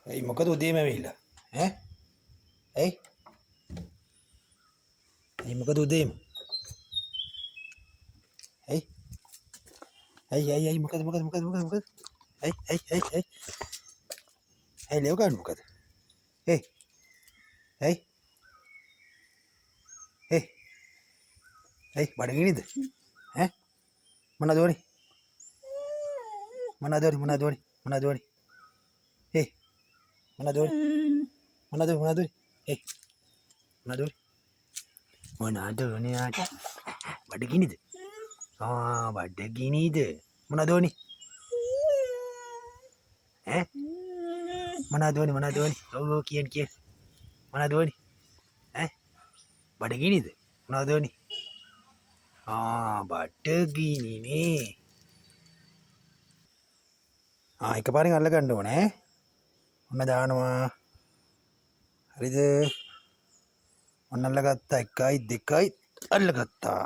ඇයි මොකද උදේම ඇවිල්ලා ඈ ඇයි මොකද උදේම ඇයි මොකද ඇයි ලෙව ගන්න මොකද ඇයි බඩගිනිද ඈ මොනවද වුනේ මොනවද වුනේ මොනවද වුනේ මොනවද වුනේ මොනවද වුනේ මොනවද වුනේ මොනවද වුනේ ආට බඩගිනිද බඩගිනිද මොනවද වුනේ ඈ මොනවද වුනේ ඔව් කියන්න මොනවද වුනේ ඈ බඩගිනිද මොනවද වුනේ බඩගිනිනේ එකපාරෙන් අල්ල ගන්න ඕනේ ඔන්න දානවා හරිද ඔන්න අල්ලගත්තා 1 2 අල්ලගත්තා